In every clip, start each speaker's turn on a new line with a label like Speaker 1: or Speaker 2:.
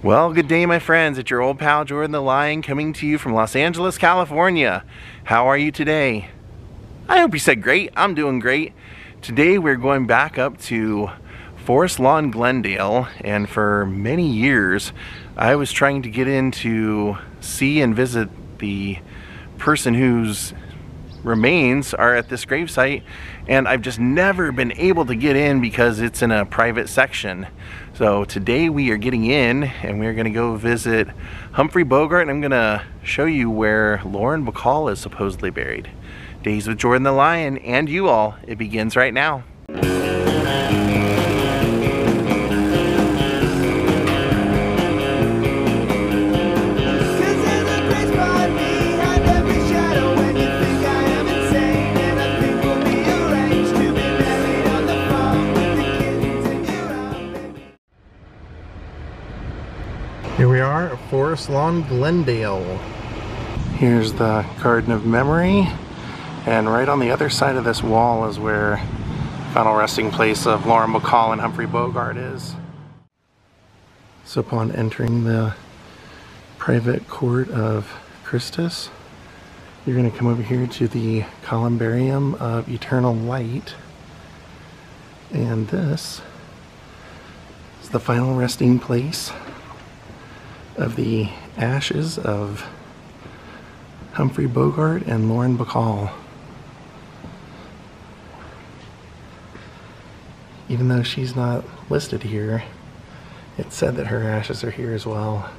Speaker 1: Well, good day, my friends. It's your old pal Jordan the Lion coming to you from Los Angeles, California. How are you today? I hope you said great. I'm doing great. Today we're going back up to Forest Lawn, Glendale, and for many years I was trying to get in to see and visit the person whose remains are at this gravesite, and I've just never been able to get in because it's in a private section. So today we are getting in and we're going to go visit Humphrey Bogart, and I'm going to show you where Lauren Bacall is supposedly buried. Daze with Jordan the Lion and you all. It begins right now. Here we are at Forest Lawn, Glendale. Here's the Garden of Memory, and right on the other side of this wall is where final resting place of Lauren Bacall and Humphrey Bogart is. So upon entering the private court of Christus, you're going to come over here to the Columbarium of Eternal Light, and this is the final resting place of the ashes of Humphrey Bogart and Lauren Bacall. Even though she's not listed here, it's said that her ashes are here as well.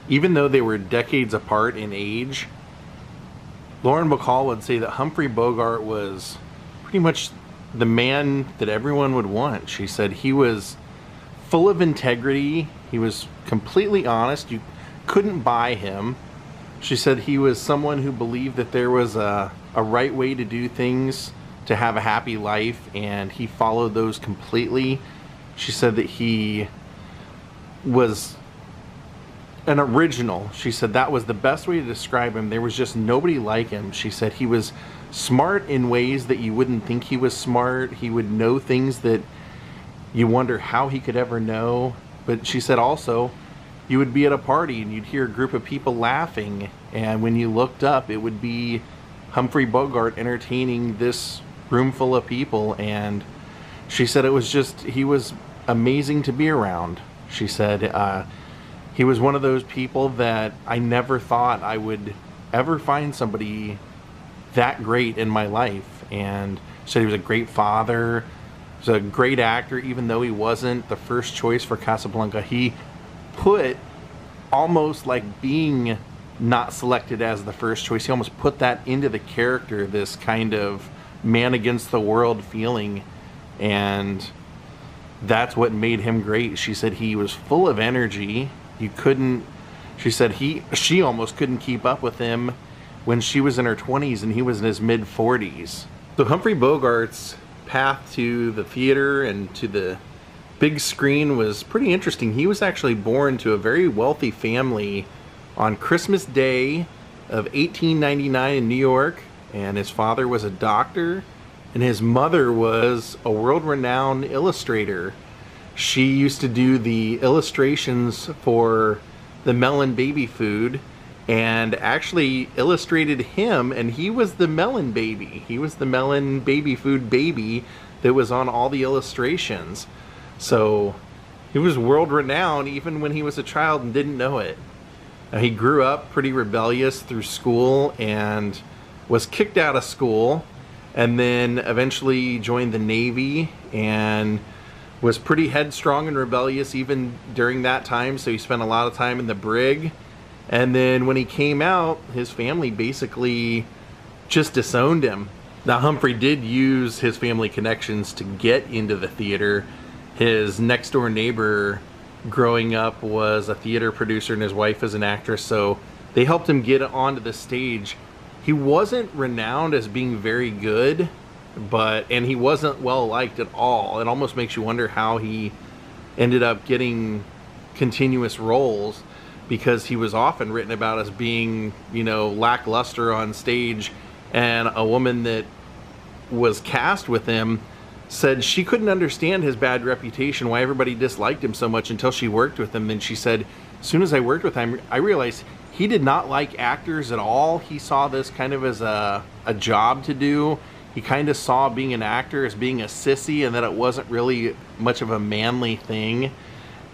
Speaker 1: Even though they were decades apart in age, Lauren Bacall would say that Humphrey Bogart was pretty much the man that everyone would want. She said he was full of integrity, he was completely honest, you couldn't buy him. She said he was someone who believed that there was a right way to do things to have a happy life, and he followed those completely. She said that he was an original. She said that was the best way to describe him. There was just nobody like him. She said he was smart in ways that you wouldn't think he was smart. He would know things that you wonder how he could ever know. But she said also, you would be at a party and you'd hear a group of people laughing, and when you looked up, it would be Humphrey Bogart entertaining this room full of people. And she said it was just, he was amazing to be around. She said he was one of those people that I never thought I would ever find somebody that great in my life. And she said he was a great father. He was a great actor, even though he wasn't the first choice for Casablanca. He put almost like being not selected as the first choice. He almost put that into the character, this kind of man against the world feeling, and that's what made him great. She said he was full of energy. You couldn't, she said she almost couldn't keep up with him when she was in her 20s and he was in his mid 40s. So Humphrey Bogart's path to the theater and to the big screen was pretty interesting. He was actually born to a very wealthy family on Christmas Day of 1899 in New York, and his father was a doctor and his mother was a world-renowned illustrator. She used to do the illustrations for the Melon baby food and actually illustrated him, and he was the Melon baby. He was the Melon baby food baby that was on all the illustrations. So he was world-renowned even when he was a child and didn't know it. Now, he grew up pretty rebellious through school and was kicked out of school, and then eventually joined the Navy and was pretty headstrong and rebellious even during that time, so he spent a lot of time in the brig. And then when he came out, his family basically just disowned him. Now, Humphrey did use his family connections to get into the theater. His next door neighbor growing up was a theater producer and his wife is an actress, so they helped him get onto the stage. He wasn't renowned as being very good, and he wasn't well liked at all. It almost makes you wonder how he ended up getting continuous roles, because he was often written about as being, you know, lackluster on stage, and a woman that was cast with him said she couldn't understand his bad reputation, why everybody disliked him so much until she worked with him. Then she said, as soon as I worked with him, I realized he did not like actors at all. He saw this kind of as a job to do. He kind of saw being an actor as being a sissy, and that it wasn't really much of a manly thing.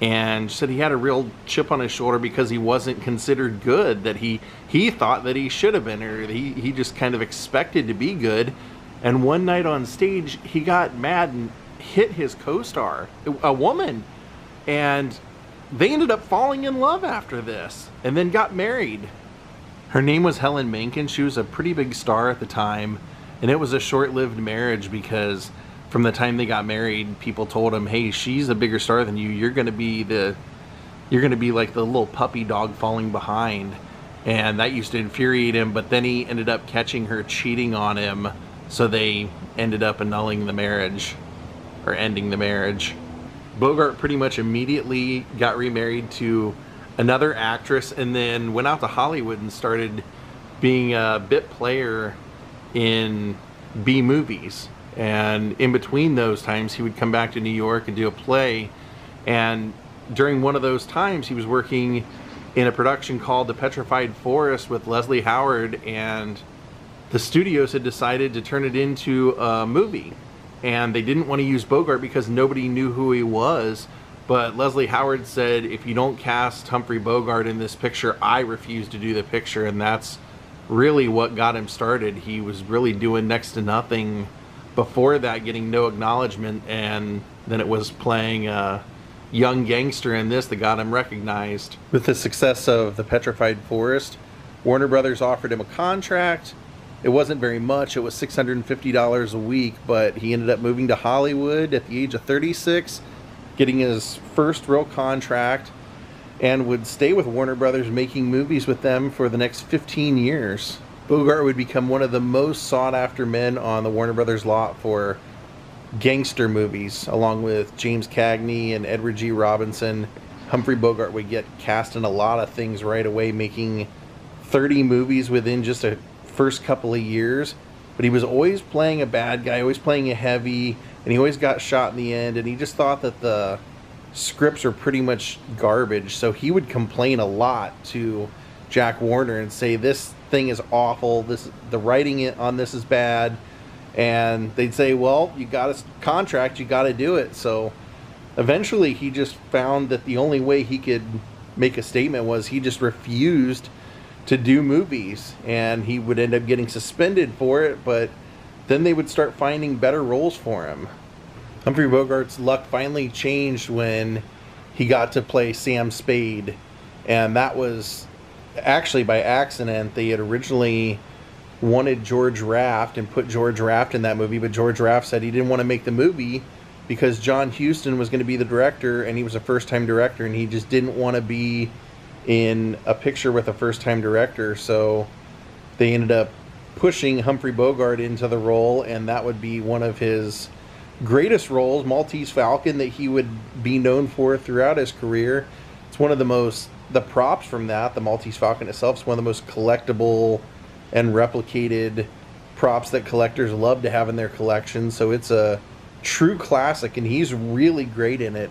Speaker 1: And said he had a real chip on his shoulder because he wasn't considered good, that he thought that he should have been, or he just kind of expected to be good. And one night on stage, he got mad and hit his co-star, a woman. And they ended up falling in love after this, and then got married. Her name was Helen Menken. She was a pretty big star at the time, and it was a short-lived marriage because from the time they got married, people told him, hey, she's a bigger star than you. You're gonna be like the little puppy dog falling behind. And that used to infuriate him, but then he ended up catching her cheating on him. So they ended up annulling the marriage, or ending the marriage. Bogart pretty much immediately got remarried to another actress, and then went out to Hollywood and started being a bit player in B movies. And in between those times, he would come back to New York and do a play. And during one of those times, he was working in a production called The Petrified Forest with Leslie Howard, and the studios had decided to turn it into a movie. And they didn't want to use Bogart because nobody knew who he was. But Leslie Howard said, if you don't cast Humphrey Bogart in this picture, I refuse to do the picture. And that's really what got him started. He was really doing next to nothing before that, getting no acknowledgement. And then it was playing a young gangster in this that got him recognized. With the success of The Petrified Forest, Warner Brothers offered him a contract. It wasn't very much. It was $650 a week, but he ended up moving to Hollywood at the age of 36, getting his first real contract, and would stay with Warner Brothers, making movies with them for the next 15 years. Bogart would become one of the most sought-after men on the Warner Brothers lot for gangster movies, along with James Cagney and Edward G. Robinson. Humphrey Bogart would get cast in a lot of things right away, making 30 movies within just a first couple of years. But he was always playing a bad guy, always playing a heavy, and he always got shot in the end. And he just thought that the scripts were pretty much garbage, so he would complain a lot to Jack Warner and say, this thing is awful, the writing on this is bad. And they'd say, well, you got a contract, you got to do it. So eventually he just found that the only way he could make a statement was he just refused to do movies, and he would end up getting suspended for it, but then they would start finding better roles for him. Humphrey Bogart's luck finally changed when he got to play Sam Spade, and that was actually by accident. They had originally wanted George Raft and put George Raft in that movie, but George Raft said he didn't want to make the movie because John Huston was going to be the director, and he was a first-time director, and he just didn't want to be in a picture with a first-time director. So they ended up pushing Humphrey Bogart into the role, and that would be one of his greatest roles, Maltese Falcon, that he would be known for throughout his career. It's one of the props from that, the Maltese Falcon itself, is one of the most collectible and replicated props that collectors love to have in their collection. So it's a true classic, and he's really great in it.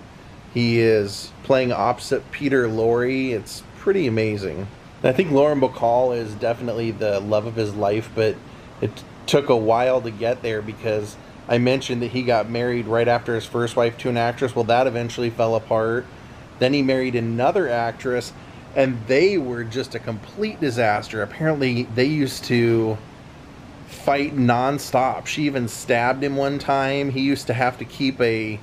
Speaker 1: He is playing opposite Peter Lorre. It's pretty amazing. And I think Lauren Bacall is definitely the love of his life, but it took a while to get there because I mentioned that he got married right after his first wife to an actress. Well, that eventually fell apart. Then he married another actress, and they were just a complete disaster. Apparently, they used to fight nonstop. She even stabbed him one time. He used to have to keep a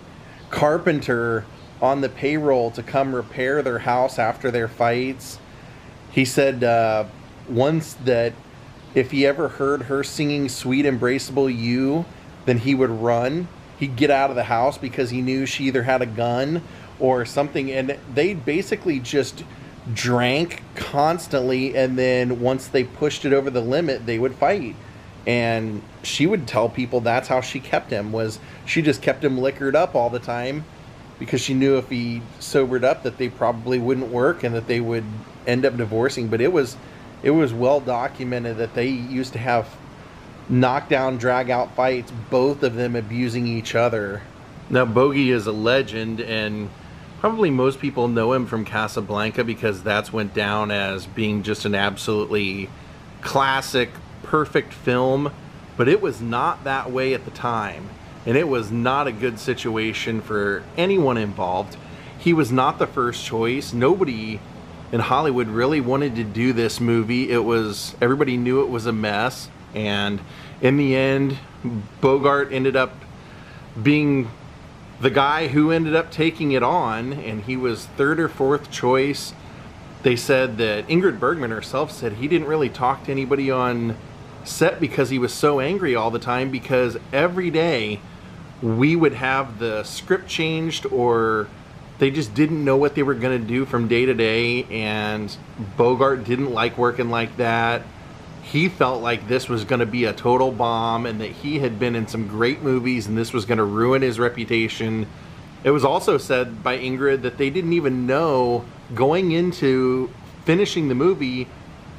Speaker 1: carpenter on the payroll to come repair their house after their fights. He said once that if he ever heard her singing Sweet Embraceable You, then he would run. He'd get out of the house because he knew she either had a gun or something. And they basically just drank constantly, and then once they pushed it over the limit, they would fight. And she would tell people that's how she kept him, was she just kept him liquored up all the time, because she knew if he sobered up that they probably wouldn't work and that they would end up divorcing. But it was well documented that they used to have knockdown, drag out fights, both of them abusing each other. Now, Bogey is a legend, and probably most people know him from Casablanca because that's went down as being just an absolutely classic, perfect film. But it was not that way at the time, and it was not a good situation for anyone involved. He was not the first choice. Nobody in Hollywood really wanted to do this movie. Everybody knew it was a mess, and in the end, Bogart ended up being the guy who ended up taking it on, and he was third or fourth choice. They said that Ingrid Bergman herself said he didn't really talk to anybody on set because he was so angry all the time, because every day we would have the script changed, or they just didn't know what they were going to do from day to day, and Bogart didn't like working like that. He felt like this was going to be a total bomb, and that he had been in some great movies and this was going to ruin his reputation. It was also said by Ingrid that they didn't even know going into finishing the movie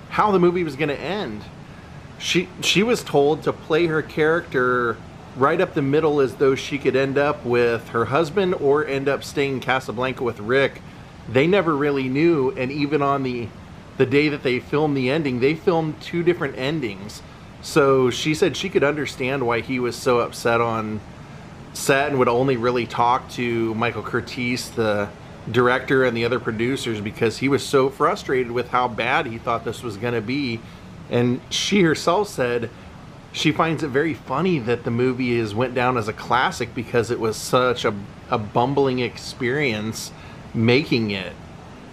Speaker 1: how the movie was going to end. She was told to play her character right up the middle as though she could end up with her husband or end up staying in Casablanca with Rick. They never really knew, and even on the day that they filmed the ending, they filmed two different endings. So she said she could understand why he was so upset on set and would only really talk to Michael Curtiz, the director, and the other producers, because he was so frustrated with how bad he thought this was going to be. And she herself said she finds it very funny that the movie went down as a classic because it was such a bumbling experience making it.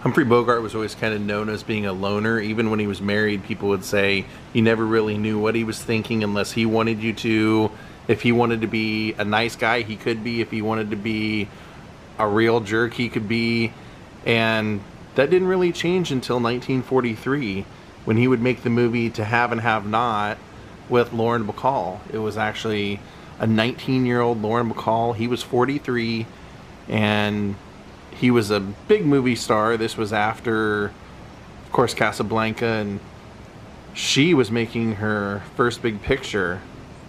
Speaker 1: Humphrey Bogart was always kind of known as being a loner. Even when he was married, people would say you never really knew what he was thinking unless he wanted you to. If he wanted to be a nice guy, he could be. If he wanted to be a real jerk, he could be. And that didn't really change until 1943, when he would make the movie To Have and Have Not with Lauren Bacall. It was actually a 19-year-old Lauren Bacall. He was 43, and he was a big movie star. This was after, of course, Casablanca, and she was making her first big picture.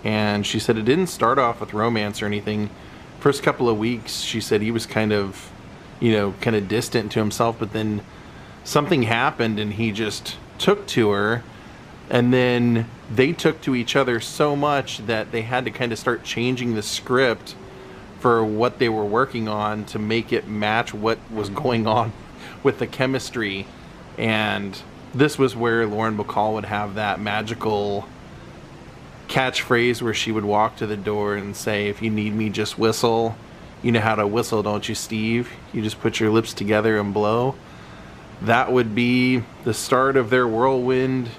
Speaker 1: And she said it didn't start off with romance or anything. First couple of weeks, she said he was kind of distant to himself, but then something happened and he just took to her. And then they took to each other so much that they had to kind of start changing the script for what they were working on to make it match what was going on with the chemistry. And this was where Lauren Bacall would have that magical catchphrase where she would walk to the door and say, "If you need me, just whistle. You know how to whistle, don't you, Steve? You just put your lips together and blow." That would be the start of their whirlwind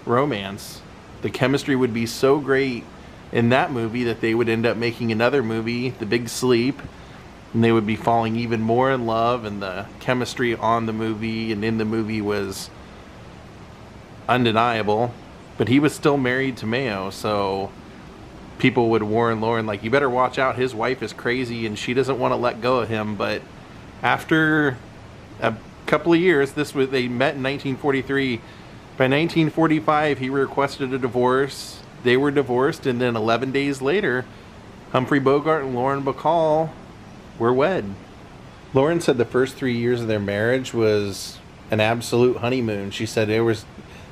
Speaker 1: romance. The chemistry would be so great in that movie that they would end up making another movie, The Big Sleep, and they would be falling even more in love, and the chemistry on the movie and in the movie was undeniable. But he was still married to Mayo, so people would warn Lauren, like, you better watch out, his wife is crazy and she doesn't want to let go of him. But after a couple of years, they met in 1943. By 1945, he requested a divorce. They were divorced, and then 11 days later, Humphrey Bogart and Lauren Bacall were wed. Lauren said the first 3 years of their marriage was an absolute honeymoon. She said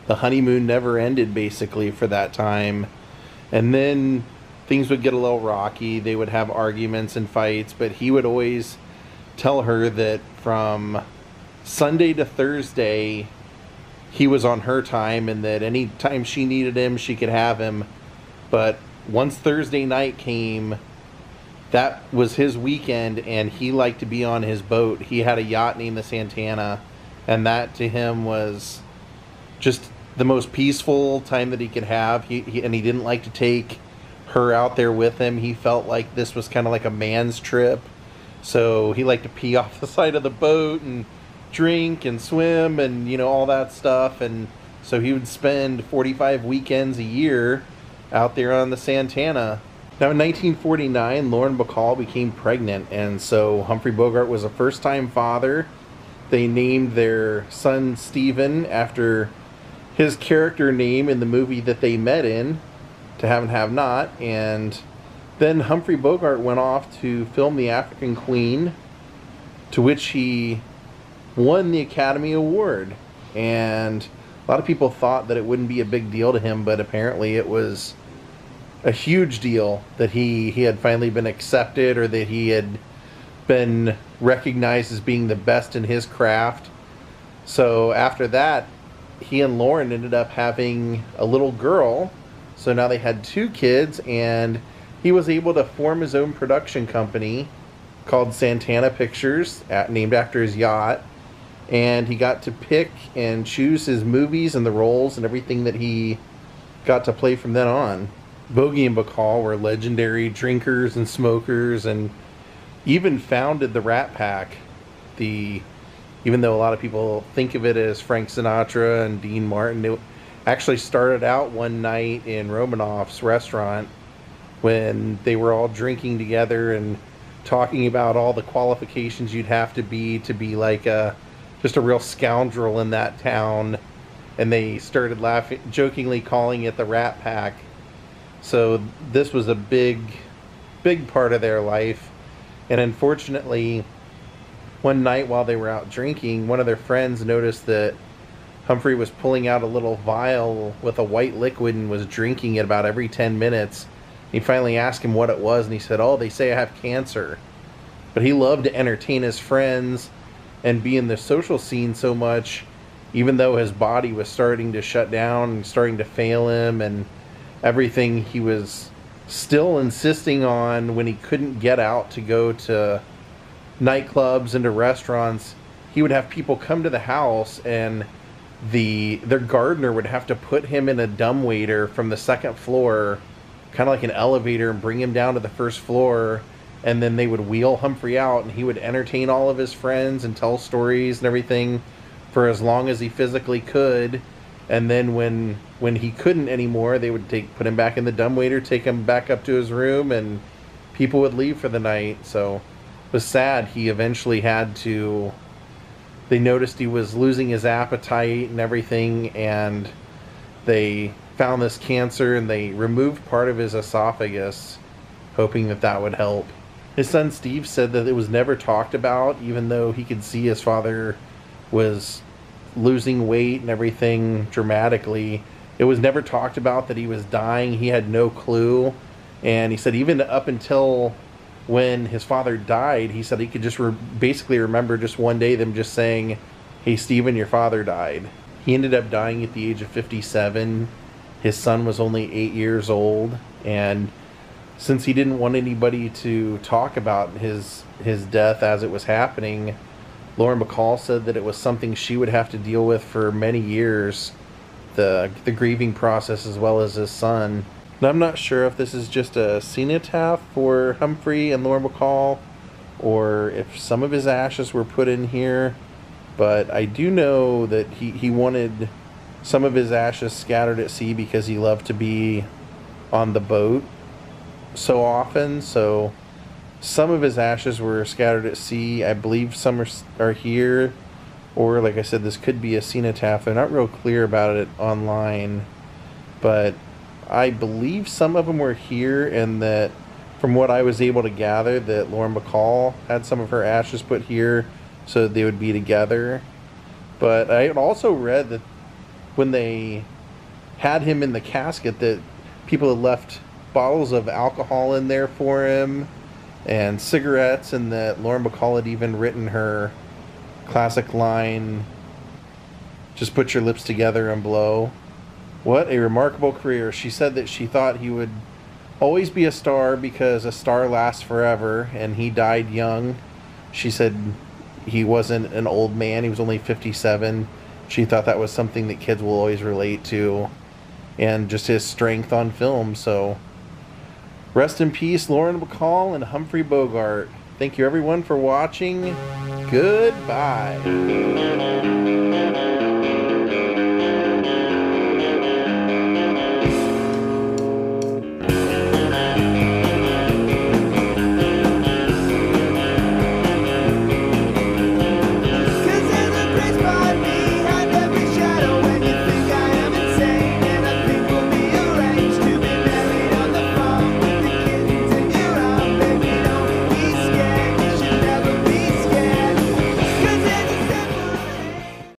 Speaker 1: the honeymoon never ended, basically, for that time. And then things would get a little rocky. They would have arguments and fights, but he would always tell her that from Sunday to Thursday, he was on her time, and that any time she needed him, she could have him. But once Thursday night came, that was his weekend, and he liked to be on his boat. He had a yacht named the Santana, and that to him was just the most peaceful time that he could have. He didn't like to take her out there with him. He felt like this was kind of like a man's trip. So he liked to pee off the side of the boat and drink and swim and all that stuff. And so he would spend 45 weekends a year out there on the Santana. Now in 1949, Lauren Bacall became pregnant, and so Humphrey Bogart was a first-time father. They named their son Stephen after his character name in the movie that they met in. to Have and Have Not. And then Humphrey Bogart went off to film The African Queen, to which he won the Academy Award. And a lot of people thought that it wouldn't be a big deal to him, but apparently it was a huge deal that he had finally been accepted, or that he had been recognized as being the best in his craft. So after that, he and Lauren ended up having a little girl. So now they had 2 kids, and he was able to form his own production company called Santana Pictures, named after his yacht. And he got to pick and choose his movies and the roles and everything that he got to play from then on. Bogey and Bacall were legendary drinkers and smokers, and even founded the Rat Pack. Even though a lot of people think of it as Frank Sinatra and Dean Martin, it actually started out one night in Romanoff's restaurant when they were all drinking together and talking about all the qualifications you'd have to be like just a real scoundrel in that town. And they started laughing, jokingly calling it the Rat Pack. So this was a big part of their life. And unfortunately, one night while they were out drinking, one of their friends noticed that Humphrey was pulling out a little vial with a white liquid and was drinking it about every 10 minutes. He finally asked him what it was, and he said, "Oh, they say I have cancer." But he loved to entertain his friends and be in the social scene so much, even though his body was starting to shut down and starting to fail him and everything. He was still insisting on, when he couldn't get out to go to nightclubs and to restaurants, he would have people come to the house, and their gardener would have to put him in a dumbwaiter from the second floor, kind of like an elevator, and bring him down to the first floor. And then they would wheel Humphrey out, and he would entertain all of his friends and tell stories and everything for as long as he physically could. And then when he couldn't anymore, they would put him back in the dumbwaiter, take him back up to his room, and people would leave for the night. So it was sad. He eventually they noticed he was losing his appetite and everything, and they found this cancer, and they removed part of his esophagus, hoping that would help. His son Steve said that it was never talked about, even though he could see his father was losing weight and everything dramatically. It was never talked about that he was dying. He had no clue. And he said even up until when his father died, he said he could just basically remember just one day them just saying, "Hey, Stephen, your father died." He ended up dying at the age of 57. His son was only 8 years old. And since he didn't want anybody to talk about his death as it was happening, Lauren Bacall said that it was something she would have to deal with for many years, the grieving process, as well as his son. And I'm not sure if this is just a cenotaph for Humphrey and Lauren Bacall, or if some of his ashes were put in here, but I do know that he wanted some of his ashes scattered at sea because he loved to be on the boat so often. So some of his ashes were scattered at sea. I believe some are here, or like I said, this could be a cenotaph. They're not real clear about it online, but I believe some of them were here, and that from what I was able to gather, that Lauren Bacall had some of her ashes put here so that they would be together. But I had also read that when they had him in the casket, that people had left bottles of alcohol in there for him and cigarettes, and that Lauren Bacall had even written her classic line, "Just put your lips together and blow." What a remarkable career. She said that she thought he would always be a star because a star lasts forever, and he died young. She said he wasn't an old man, he was only 57. She thought that was something that kids will always relate to, and just his strength on film. So rest in peace, Lauren Bacall and Humphrey Bogart. Thank you everyone for watching. Goodbye.